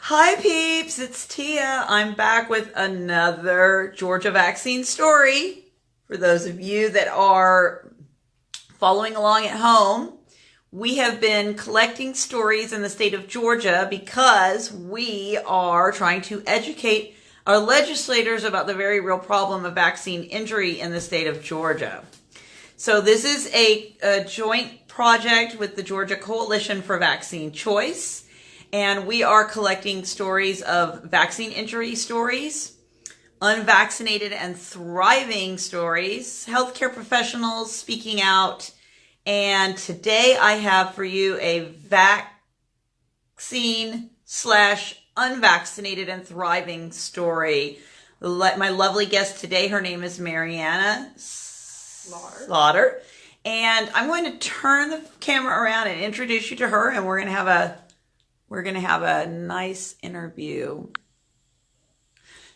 Hi peeps, it's Tia. I'm back with another Georgia vaccine story. For those of you that are following along at home, we have been collecting stories in the state of Georgia because we are trying to educate our legislators about the very real problem of vaccine injury in the state of Georgia. So this is a joint project with the Georgia Coalition for Vaccine Choice. And we are collecting stories of vaccine injury stories, unvaccinated and thriving stories, healthcare professionals speaking out. And today I have for you a vaccine/unvaccinated and thriving story. My lovely guest today, her name is Marianna Slaughter. And I'm going to turn the camera around and introduce you to her, and we're going to have a nice interview.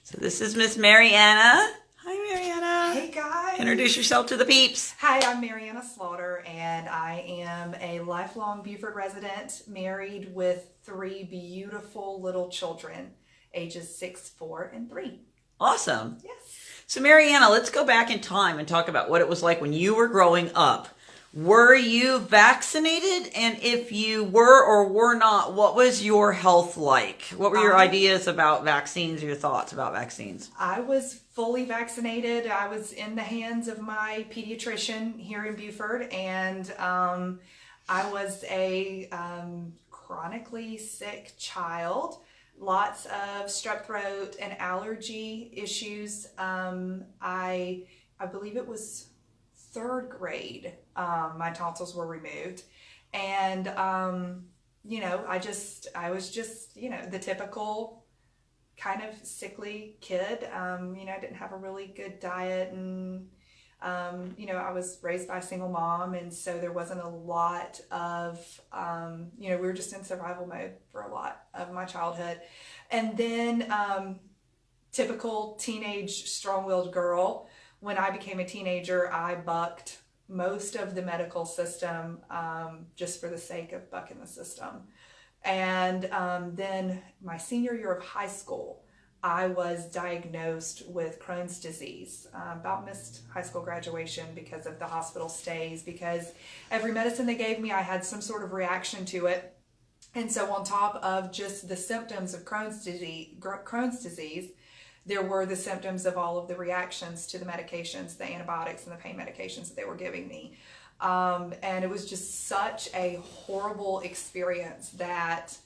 So this is Miss Marianna. Hi, Marianna. Hey, guys. Introduce yourself to the peeps. Hi, I'm Marianna Slaughter, and I am a lifelong Buford resident, married with 3 beautiful little children, ages 6, 4, and 3. Awesome. Yes. So, Marianna, let's go back in time and talk about what it was like when you were growing up. Were you vaccinated? And if you were or were not, what was your health like? What were your ideas about vaccines, your thoughts about vaccines? I was fully vaccinated. I was in the hands of my pediatrician here in Buford, and I was a chronically sick child. Lots of strep throat and allergy issues. I believe it was 3rd grade, my tonsils were removed, and I was just the typical kind of sickly kid. I didn't have a really good diet, and I was raised by a single mom, and so there wasn't a lot of we were just in survival mode for a lot of my childhood. And then typical teenage strong-willed girl. When I became a teenager, I bucked most of the medical system just for the sake of bucking the system. And then my senior year of high school, I was diagnosed with Crohn's disease. About missed high school graduation because of the hospital stays, because every medicine they gave me, I had some sort of reaction to it. And so on top of just the symptoms of Crohn's disease, there were the symptoms of all of the reactions to the medications, the antibiotics and the pain medications that they were giving me. And it was just such a horrible experience that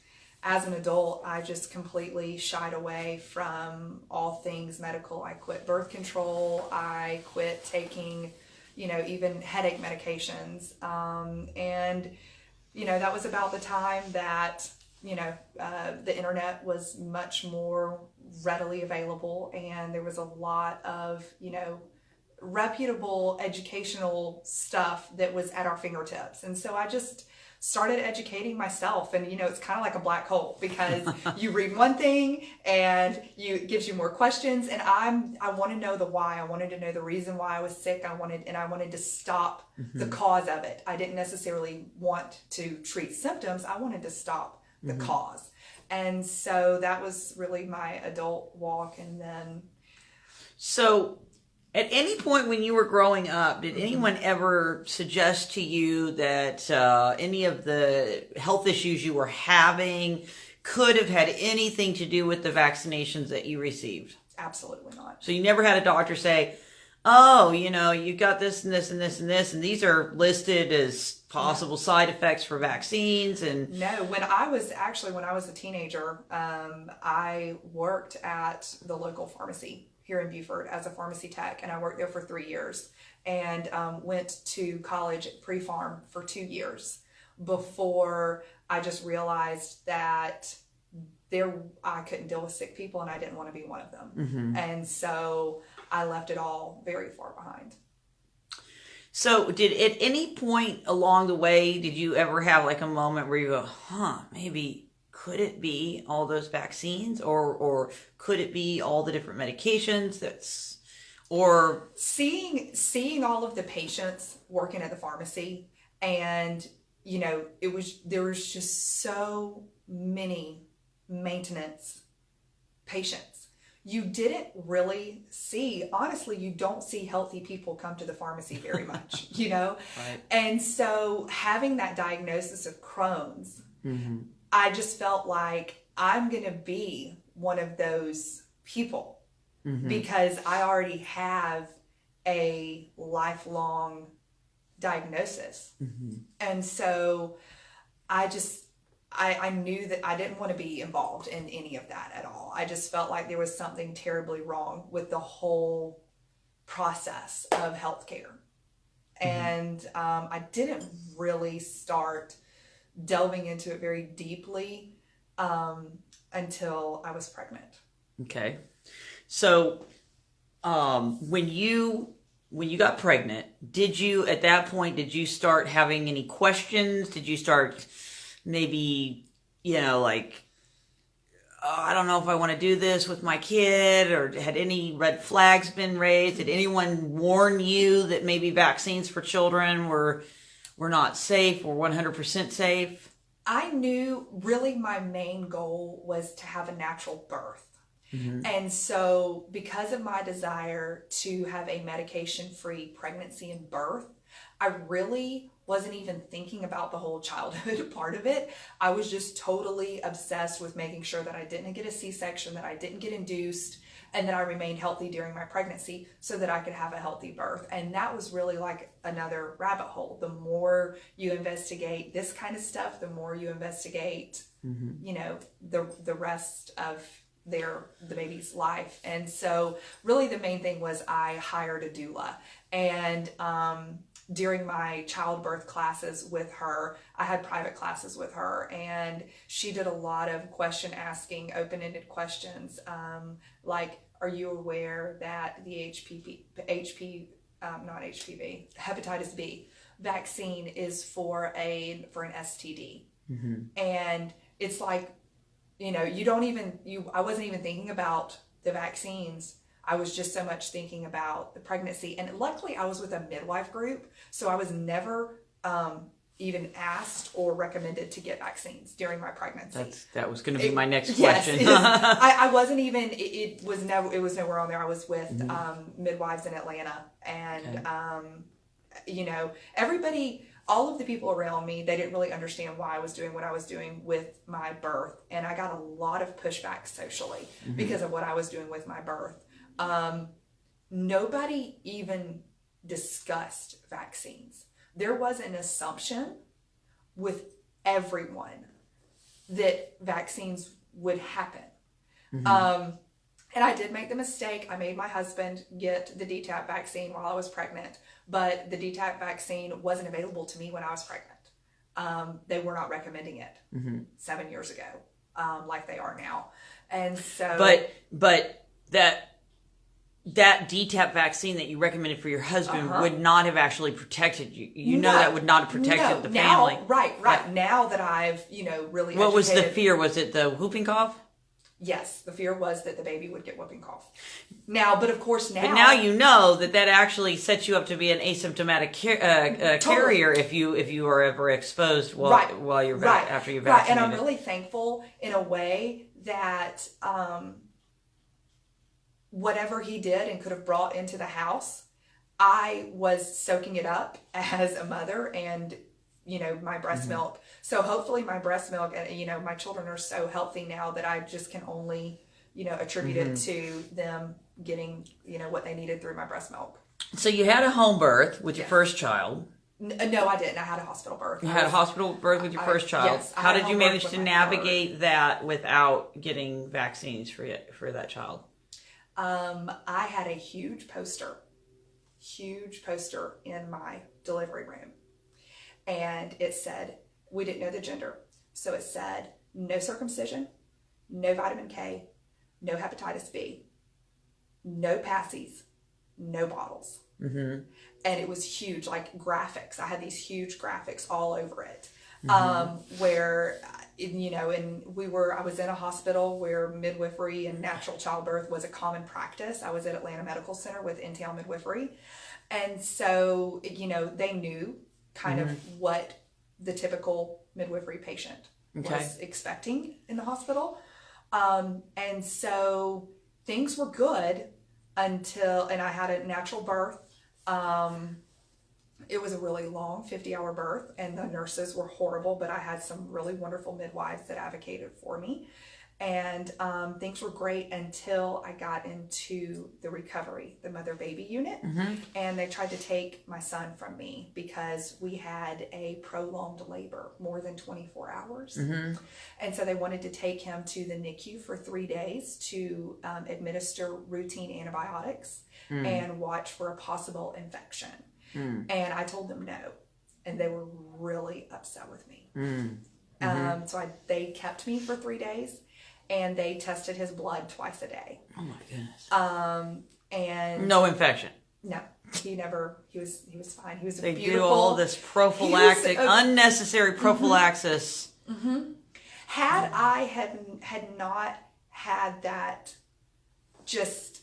as an adult, I just completely shied away from all things medical. I quit birth control. I quit taking, even headache medications. That was about the time that the internet was much more readily available, and there was a lot of reputable educational stuff that was at our fingertips. And so I just started educating myself, and it's kind of like a black hole, because you read one thing and it gives you more questions, and I want to know the why. I wanted to know the reason why I was sick. I wanted to stop the cause of it. I didn't necessarily want to treat symptoms. I wanted to stop the cause. And so that was really my adult walk. And then, so at any point when you were growing up, did anyone ever suggest to you that any of the health issues you were having could have had anything to do with the vaccinations that you received? Absolutely not. So you never had a doctor say, oh, you got this and this and this and this, and these are listed as possible side effects for vaccines? And no, when I was a teenager, I worked at the local pharmacy here in Buford as a pharmacy tech, and I worked there for 3 years, and went to college at pre-pharm for 2 years before I just realized that I couldn't deal with sick people, and I didn't want to be one of them. And so I left it all very far behind. So did at any point along the way, did you ever have like a moment where you go, maybe could it be all those vaccines, or could it be all the different medications or seeing all of the patients working at the pharmacy, and there was just so many maintenance patients. You didn't really see, honestly, you don't see healthy people come to the pharmacy very much, you know? Right. And so having that diagnosis of Crohn's, I just felt like I'm going to be one of those people because I already have a lifelong diagnosis. And so I knew that I didn't want to be involved in any of that at all. I just felt like there was something terribly wrong with the whole process of healthcare. And I didn't really start delving into it very deeply until I was pregnant. Okay. So when you got pregnant, did you, at that point, did you start having any questions? Did you start maybe, like, oh, I don't know if I want to do this with my kid, or had any red flags been raised? Did anyone warn you that maybe vaccines for children were not safe or 100% safe? I knew really my main goal was to have a natural birth. And so because of my desire to have a medication-free pregnancy and birth, I really wasn't even thinking about the whole childhood part of it. I was just totally obsessed with making sure that I didn't get a C-section, that I didn't get induced, and that I remained healthy during my pregnancy so that I could have a healthy birth. And that was really like another rabbit hole. The more you investigate this kind of stuff, the more you investigate, the rest of the baby's life. And so really the main thing was I hired a doula. And during my childbirth classes with her, I had private classes with her, and she did a lot of question asking, open-ended questions, like, are you aware that the hepatitis B vaccine is for an STD? And it's like, I wasn't even thinking about the vaccines. I was just so much thinking about the pregnancy. And luckily I was with a midwife group, so I was never even asked or recommended to get vaccines during my pregnancy. That was going to be my next question. Yes, I wasn't even, it was nowhere on there. I was with midwives in Atlanta, and everybody, all of the people around me, they didn't really understand why I was doing what I was doing with my birth. And I got a lot of pushback socially because of what I was doing with my birth. Nobody even discussed vaccines. There was an assumption with everyone that vaccines would happen. And I did make the mistake. I made my husband get the DTaP vaccine while I was pregnant, but the DTaP vaccine wasn't available to me when I was pregnant. They were not recommending it 7 years ago, like they are now. And so, but that DTaP vaccine that you recommended for your husband would not have actually protected you. That would not have protected the family. Right. Now that I've, really What was the fear? Was it the whooping cough? Yes, the fear was that the baby would get whooping cough. Now, but of course now... But now you know that actually sets you up to be an asymptomatic carrier if you are ever exposed while you're after you're vaccinated. Right, and I'm really thankful in a way that whatever he did and could have brought into the house, I was soaking it up as a mother and, my breast milk. So hopefully my breast milk, and, my children are so healthy now that I just can only, attribute it to them getting, what they needed through my breast milk. So you had a home birth with your first child. No, I didn't. I had a hospital birth. You had a hospital birth with your first child. Yes. How did you manage to navigate that without getting vaccines for that child? I had a huge poster in my delivery room. And it said, we didn't know the gender. So it said, no circumcision, no vitamin K, no hepatitis B, no passies, no bottles. And it was huge, like graphics. I had these huge graphics all over it. Where, and I was in a hospital where midwifery and natural childbirth was a common practice. I was at Atlanta Medical Center with in-town midwifery. And so, they knew kind of what the typical midwifery patient was expecting in the hospital. And so things were good and I had a natural birth. It was a really long 50-hour birth, and the nurses were horrible, but I had some really wonderful midwives that advocated for me. And things were great until I got into the recovery, the mother-baby unit, and they tried to take my son from me because we had a prolonged labor, more than 24 hours. And so they wanted to take him to the NICU for 3 days to administer routine antibiotics and watch for a possible infection. And I told them no, and they were really upset with me. So they kept me for 3 days, and they tested his blood twice a day. Oh my goodness. And no infection. No, he was fine. He was they beautiful. do all this prophylactic, unnecessary prophylaxis. Had I had not had that, just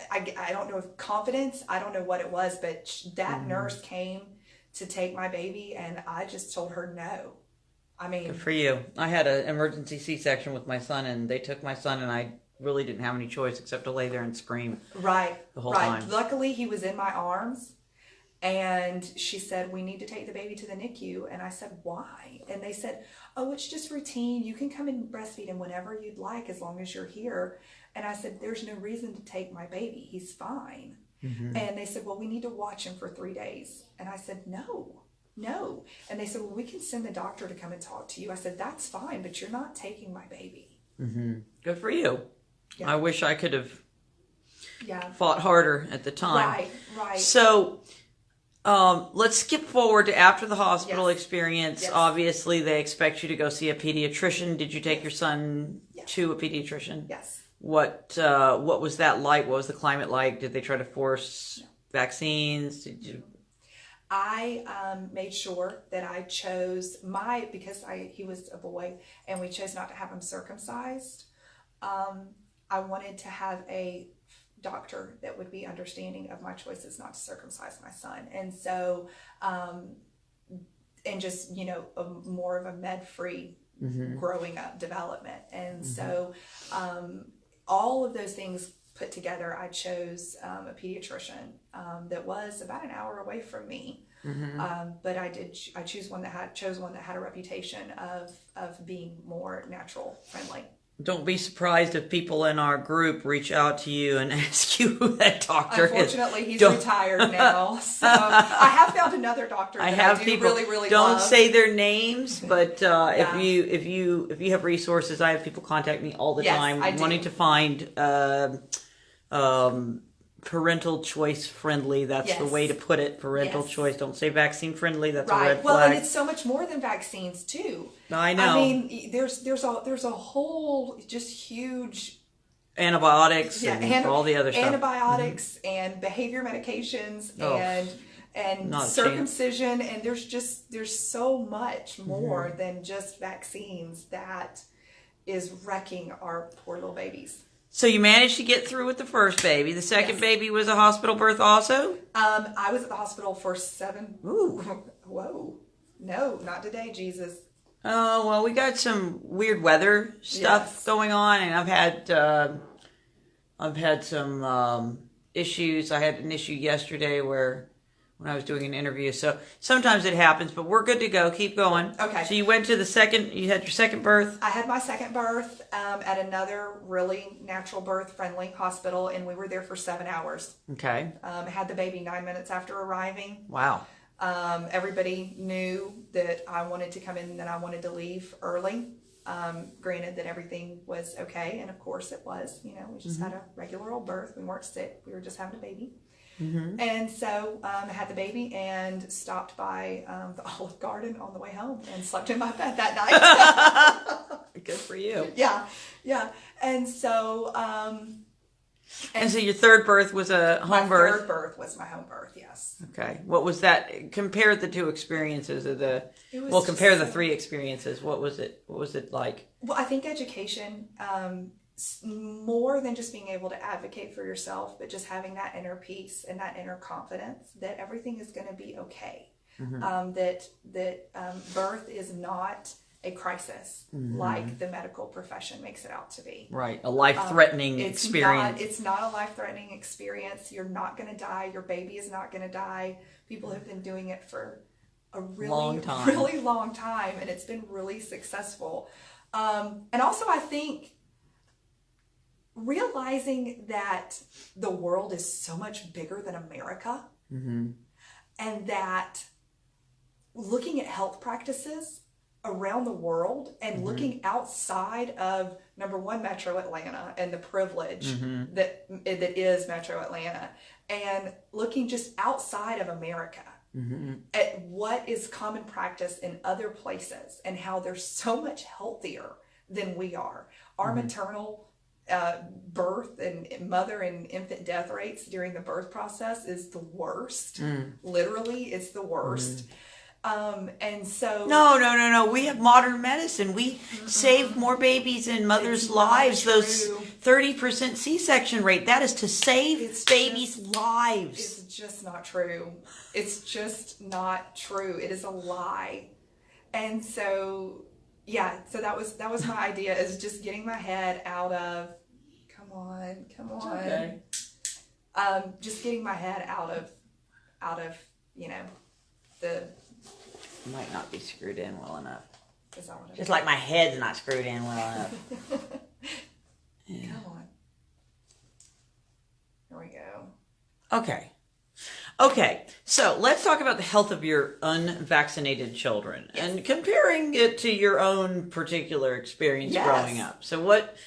I don't know if confidence, I don't know what it was, but that nurse came to take my baby, and I just told her no. I mean, good for you. I had an emergency C-section with my son, and they took my son, and I really didn't have any choice except to lay there and scream. The whole time. Luckily, he was in my arms, and she said, "We need to take the baby to the NICU." And I said, "Why?" And they said, "Oh, it's just routine. You can come and breastfeed him whenever you'd like, as long as you're here." And I said, "There's no reason to take my baby. He's fine." And they said, "Well, we need to watch him for 3 days." And I said, No. And they said, "Well, we can send the doctor to come and talk to you." I said, "That's fine, but you're not taking my baby." Good for you. Yeah. I wish I could have fought harder at the time. Right. So let's skip forward to after the hospital experience. Yes. Obviously, they expect you to go see a pediatrician. Did you take your son to a pediatrician? Yes. What was that like? What was the climate like? Did they try to force vaccines? Did you? I made sure that I chose because he was a boy, and we chose not to have him circumcised. I wanted to have a doctor that would be understanding of my choices not to circumcise my son. And so, and just, more of a med-free growing up development. And so, all of those things put together, I chose a pediatrician that was about an hour away from me. But I chose one that had a reputation of being more natural friendly. Don't be surprised if people in our group reach out to you and ask you who that doctor is. Unfortunately, he's retired now, so I have found another doctor that I do really don't love. say their names, but if you have resources, I have people contact me all the time wanting to find parental choice friendly. That's the way to put it. Parental choice. Don't say vaccine friendly. That's a red flag. Well, and it's so much more than vaccines too. I know. I mean, there's a whole just huge antibiotics and all the other stuff. Antibiotics and behavior medications and circumcision, and there's so much more than just vaccines that is wrecking our poor little babies. So you managed to get through with the first baby. The second baby was a hospital birth also? I was at the hospital for 7. Ooh. Whoa. No, not today, Jesus. Oh, well, we got some weird weather stuff going on, and I've had some issues. I had an issue yesterday when I was doing an interview. So sometimes it happens, but we're good to go. Keep going. Okay. So you went to you had your second birth? I had my second birth at another really natural birth friendly hospital, and we were there for 7 hours. Okay. Had the baby 9 minutes after arriving. Wow. Everybody knew that I wanted to come in and that I wanted to leave early. Granted that everything was okay, and of course it was. We just had a regular old birth. We weren't sick. We were just having a baby. And so I had the baby and stopped by the Olive Garden on the way home and slept in my bed that night. Good for you. Yeah. And so... and so your third birth was a home birth? My third birth was my home birth, yes. Okay. What was that? Compare the two experiences of compare the 3 experiences. What was it like? Well, I think education... more than just being able to advocate for yourself, but just having that inner peace and that inner confidence that everything is going to be okay. That birth is not a crisis like the medical profession makes it out to be. Right. A life-threatening experience. It's not a life-threatening experience. You're not going to die. Your baby is not going to die. People have been doing it for a really long time, and it's been really successful. And also, I think realizing that the world is so much bigger than America, and that looking at health practices around the world and looking outside of, number one, Metro Atlanta and the privilege that is Metro Atlanta, and looking just outside of America at what is common practice in other places and how they're so much healthier than we are. Our maternal birth and mother and infant death rates during the birth process is the worst. Literally, it's the worst. And so no. We have modern medicine. We save more babies in mothers' lives. Those 30% C-section rate, that is to save babies' lives. It's just not true. It's just not true. It is a lie. And so, yeah, so that was my idea, is just getting my head out of, come on. Okay. Just getting my head out of, the... Might not be screwed in well enough. Is that what it Just is? like my head's not screwed in well enough. Yeah. Come on. Here we go. Okay. So let's talk about the health of your unvaccinated children and comparing it to your own particular experience growing up. So what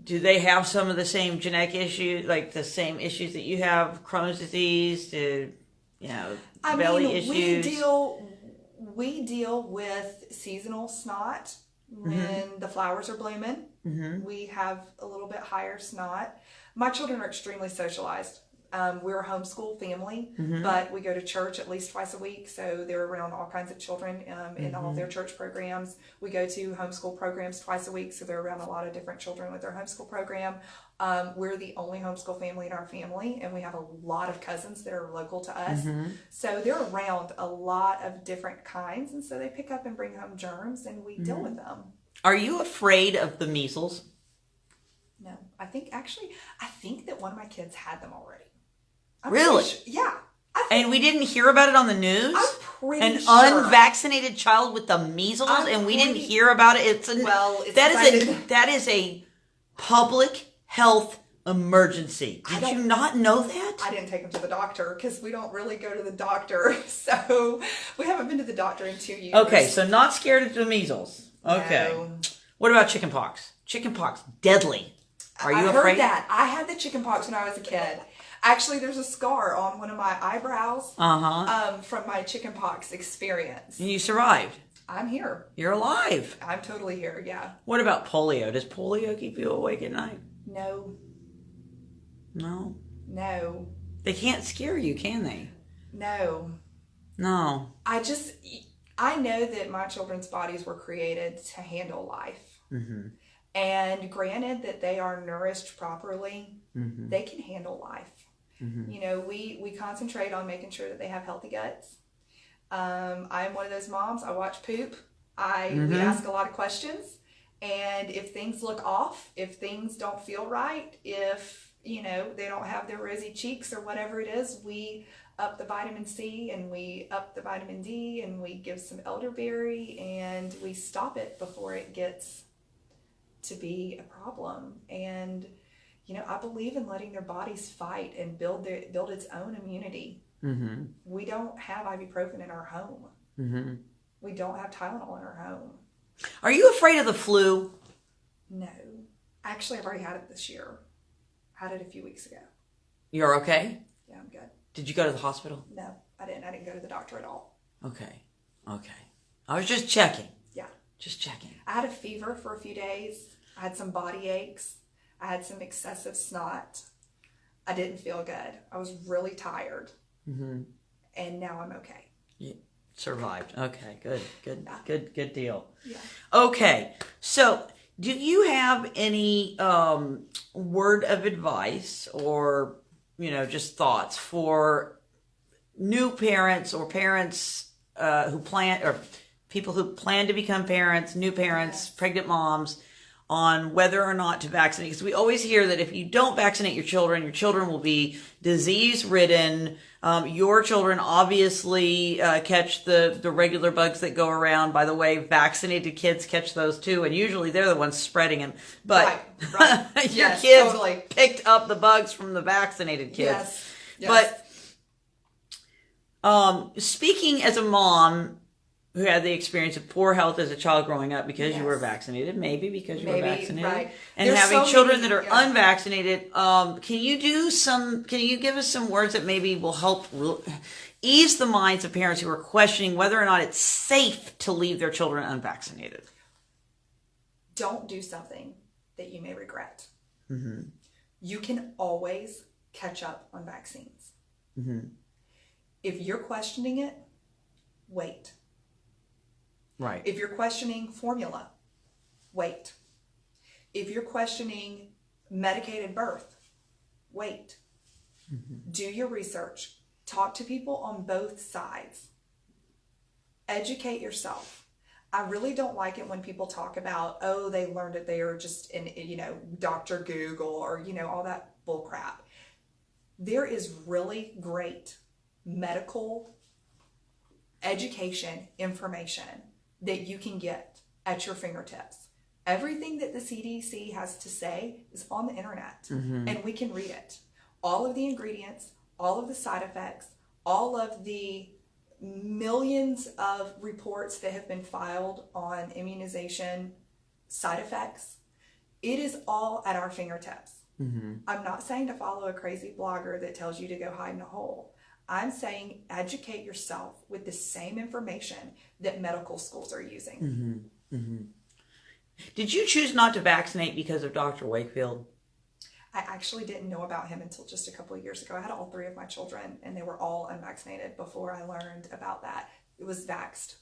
do they have? Some of the same genetic issues, like the same issues that you have, Crohn's disease, belly issues? We deal with seasonal snot when the flowers are blooming. We have a little bit higher snot. My children are extremely socialized. We're a homeschool family, but we go to church at least twice a week, so they're around all kinds of children in all of their church programs. We go to homeschool programs twice a week, so they're around a lot of different children with their homeschool program. We're the only homeschool family in our family, and we have a lot of cousins that are local to us. So they're around a lot of different kinds, and so they pick up and bring home germs, and we deal with them. Are you afraid of the measles? No, I think that one of my kids had them already. Really? Yeah. And we didn't hear about it on the news? I'm pretty An sure. Unvaccinated child with the measles, and we didn't hear about it? That is a public health emergency. Did you not know that? I didn't take him to the doctor because we don't really go to the doctor. So we haven't been to the doctor in 2 years. Okay, so not scared of the measles. Okay. No. What about chickenpox? Chickenpox, deadly. Are you afraid? I heard that. I had the chickenpox when I was a kid. Actually, there's a scar on one of my eyebrows from my chickenpox experience. And you survived. I'm here. You're alive. I'm totally here, yeah. What about polio? Does polio keep you awake at night? No. No? No. They can't scare you, can they? No. No. I know that my children's bodies were created to handle life. And granted that they are nourished properly, they can handle life. We concentrate on making sure that they have healthy guts. I'm one of those moms. I watch poop. We ask a lot of questions. And if things look off, if things don't feel right, if, they don't have their rosy cheeks or whatever it is, we up the vitamin C and we up the vitamin D and we give some elderberry and we stop it before it gets to be a problem. And I believe in letting their bodies fight and build its own immunity. We don't have ibuprofen in our home. We don't have Tylenol in our home. Are you afraid of the flu? No. Actually, I've already had it this year. I had it a few weeks ago. You're okay? Yeah, I'm good. Did you go to the hospital? No, I didn't. I didn't go to the doctor at all. Okay. I was just checking. Yeah. Just checking. I had a fever for a few days. I had some body aches. I had some excessive snot. I didn't feel good. I was really tired. And now I'm okay. You survived. Okay, good deal. Yeah. Okay, so do you have any word of advice or, just thoughts for new parents or parents who plan or people who plan to become parents, new parents, pregnant moms, on whether or not to vaccinate. Because we always hear that if you don't vaccinate your children will be disease-ridden. Your children obviously catch the regular bugs that go around. By the way, vaccinated kids catch those too, and usually they're the ones spreading them. But right. your Yes, kids totally. picked up the bugs from the vaccinated kids. Yes. But speaking as a mom who had the experience of poor health as a child growing up because you were vaccinated, maybe because you were vaccinated, right. and There's having so children many, that are unvaccinated, can you give us some words that maybe will help ease the minds of parents who are questioning whether or not it's safe to leave their children unvaccinated? Don't do something that you may regret. Mm-hmm. You can always catch up on vaccines. Mm-hmm. If you're questioning it, wait. Right. If you're questioning formula, wait. If you're questioning medicated birth, wait. Mm-hmm. Do your research. Talk to people on both sides. Educate yourself. I really don't like it when people talk about, oh, they learned it. They are just in, Dr. Google or, all that bull crap. There is really great medical education information that you can get at your fingertips. Everything that the CDC has to say is on the internet, and we can read it. All of the ingredients, all of the side effects, all of the millions of reports that have been filed on immunization side effects. It is all at our fingertips. Mm-hmm. I'm not saying to follow a crazy blogger that tells you to go hide in a hole. I'm saying educate yourself with the same information that medical schools are using. Mm-hmm. Mm-hmm. Did you choose not to vaccinate because of Dr. Wakefield? I actually didn't know about him until just a couple of years ago. I had all 3 of my children, and they were all unvaccinated before I learned about that. It was vaxxed.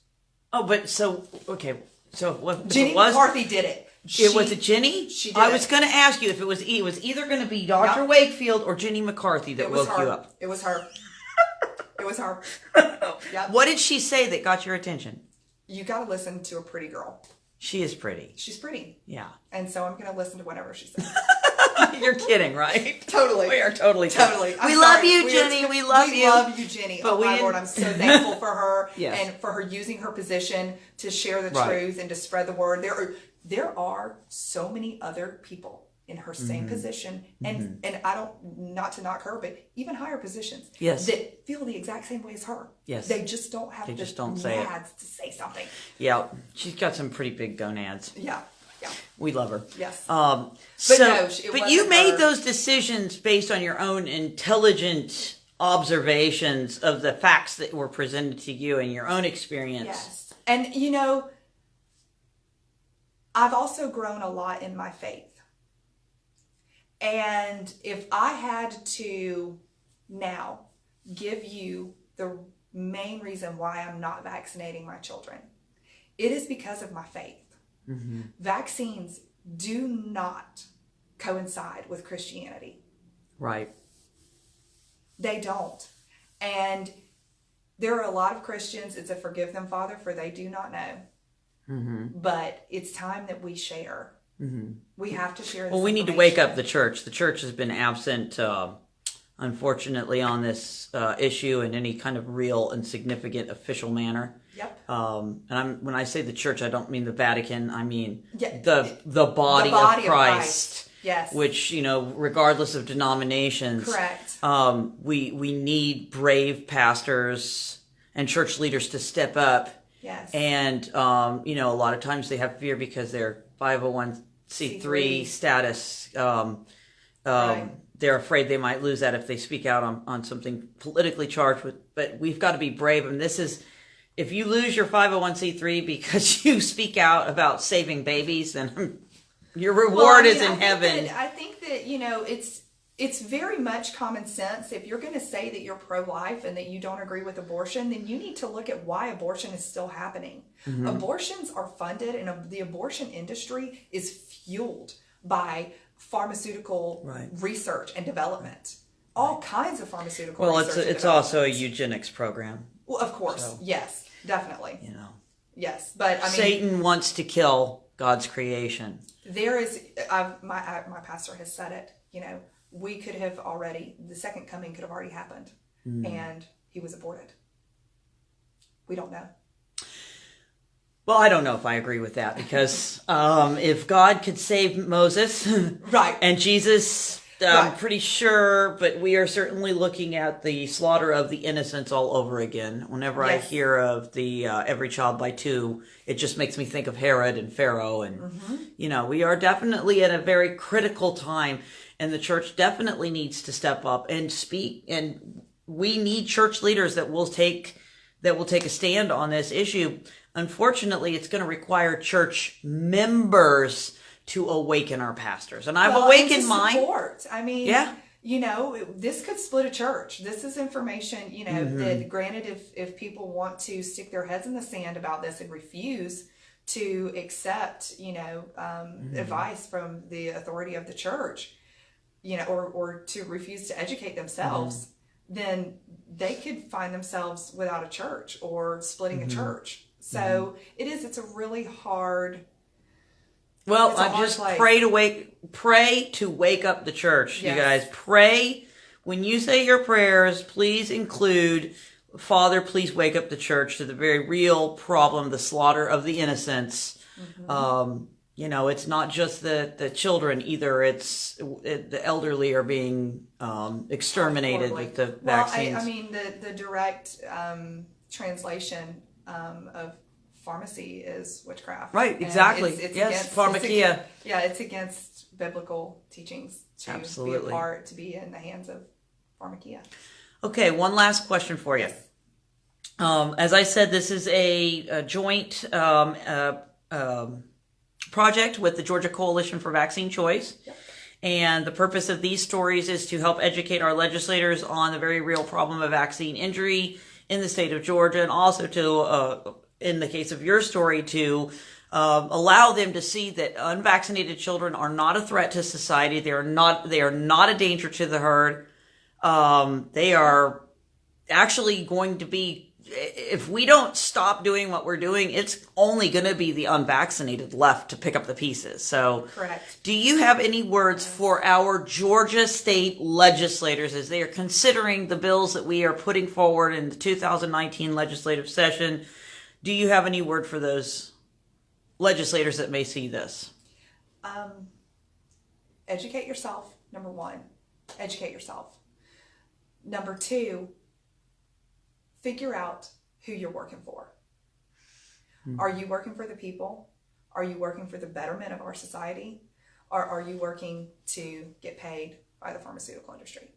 Oh, but so, okay. So what Jenny McCarthy did it. Was it Jenny? She did. I was going to ask you if it was either going to be Dr. Wakefield or Jenny McCarthy that woke you up. It was her. It was her. Yep. What did she say that got your attention? You got to listen to a pretty girl. She is pretty. She's pretty. Yeah. And so I'm going to listen to whatever she says. You're kidding, right? Totally. We are totally. We love you, Jenny. We love you. We love you, Jenny. But my Lord, I'm so thankful for her Yes. and for her using her position to share the Right. truth and to spread the word. There are so many other people in her same position, and I don't, not to knock her, but even higher positions that feel the exact same way as her. Yes. They just don't have just don't say it. nads to say something. Yeah, she's got some pretty big gonads. Yeah. Yeah. We love her. Yes. But But you made her. those decisions based on your own intelligent observations of the facts that were presented to you and your own experience. Yes. And, I've also grown a lot in my faith. And if I had to now give you the main reason why I'm not vaccinating my children, it is because of my faith. Mm-hmm. Vaccines do not coincide with Christianity. Right. They don't. And there are a lot of Christians, it's a forgive them, Father, for they do not know. Mm-hmm. But it's time that we share. Mm-hmm. We have to share this Well, we need to wake up the church. The church has been absent, unfortunately, on this issue in any kind of real and significant official manner. Yep. And when I say the church, I don't mean the Vatican. I mean the body of Christ. Yes. Which, regardless of denominations. Correct. We need brave pastors and church leaders to step up. Yes. And, a lot of times they have fear because they're 501c3 status. Right. They're afraid they might lose that if they speak out on something politically charged with. But we've got to be brave. And this is, if you lose your 501c3 because you speak out about saving babies, then your reward is in heaven. I think that it's very much common sense. If you're going to say that you're pro-life and that you don't agree with abortion, then you need to look at why abortion is still happening. Mm-hmm. Abortions are funded, and the abortion industry is fueled by pharmaceutical research and development. All kinds of pharmaceutical research. Well, it's also a eugenics program. Well, of course. So, yes, definitely. Yes, but I mean, Satan wants to kill God's creation. there is, my pastor has said it, you know, we could have already, the second coming could have already happened, and he was aborted. We don't know. Well, I don't know if I agree with that, because if God could save Moses Right. and Jesus, I'm pretty sure, but we are certainly looking at the slaughter of the innocents all over again. Whenever I hear of the every child by two, it just makes me think of Herod and Pharaoh. And, you know, we are definitely at a very critical time, and the church definitely needs to step up and speak. And we need church leaders that will take a stand on this issue. Unfortunately, it's going to require church members to awaken our pastors. And I've awakened mine. I mean, you know, this could split a church. This is information, you know, that granted, if people want to stick their heads in the sand about this and refuse to accept, you know, advice from the authority of the church, you know, or to refuse to educate themselves, then they could find themselves without a church or splitting a church. So it's a really hard. Well, I just pray to wake up the church. Yes. You guys pray. When you say your prayers, please include, Father, please wake up the church to the very real problem, the slaughter of the innocents. You know, it's not just the children either. It's the elderly are being exterminated with the vaccines. I mean, the direct translation of pharmacy is witchcraft. Right, exactly. Yes, pharmakia. It's against biblical teachings to be in the hands of pharmakia. Okay, one last question for you. Yes. As I said, this is a joint project with the Georgia Coalition for Vaccine Choice. Yep. And the purpose of these stories is to help educate our legislators on the very real problem of vaccine injury in the state of Georgia, and also to, in the case of your story, to allow them to see that unvaccinated children are not a threat to society. They are not a danger to the herd. They are actually going to be, if we don't stop doing what we're doing, it's only going to be the unvaccinated left to pick up the pieces. So, correct. Do you have any words for our Georgia state legislators as they are considering the bills that we are putting forward in the 2019 legislative session? Do you have any word for those legislators that may see this? Educate yourself, number one. Educate yourself. Number two, figure out who you're working for. Are you working for the people? Are you working for the betterment of our society? Or are you working to get paid by the pharmaceutical industry?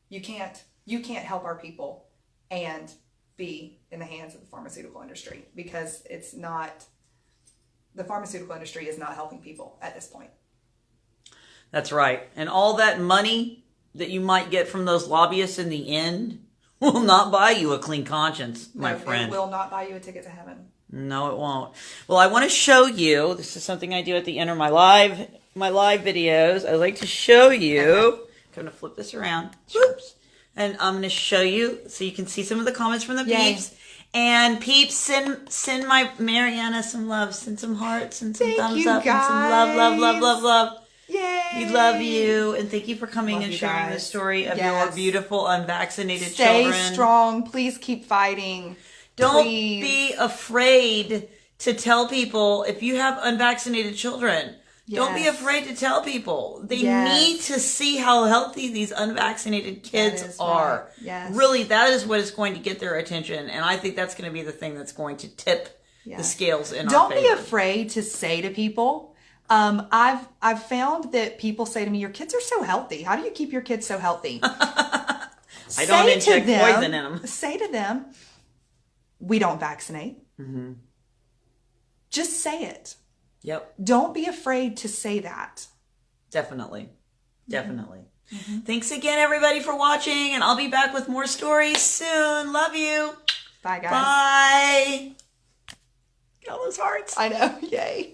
You can't help our people and be in the hands of the pharmaceutical industry, because the pharmaceutical industry is not helping people at this point. That's right. And all that money that you might get from those lobbyists in the end will not buy you a clean conscience, my friend. It will not buy you a ticket to heaven. No, it won't. Well, I want to show you, this is something I do at the end of my live videos. I like to show you. Okay. I'm going to flip this around. Oops. And I'm going to show you so you can see some of the comments from the peeps. And peeps, send my Marianna some love, send some hearts and some thumbs up and some love. Yay! We love you, and thank you for coming and sharing the story of your beautiful unvaccinated children. Stay strong. Please keep fighting. Don't be afraid to tell people if you have unvaccinated children. Don't be afraid to tell people. They need to see how healthy these unvaccinated kids are. Right. Yes. Really, that is what is going to get their attention, and I think that's going to be the thing that's going to tip the scales in our favor. Don't be afraid to say to people. I've found that people say to me, "Your kids are so healthy. How do you keep your kids so healthy?" I don't inject poison in them. Say to them, "We don't vaccinate." Just say it. Yep. Don't be afraid to say that. Definitely. Thanks again, everybody, for watching, and I'll be back with more stories soon. Love you. Bye, guys. Bye. Get all those hearts. I know. Yay.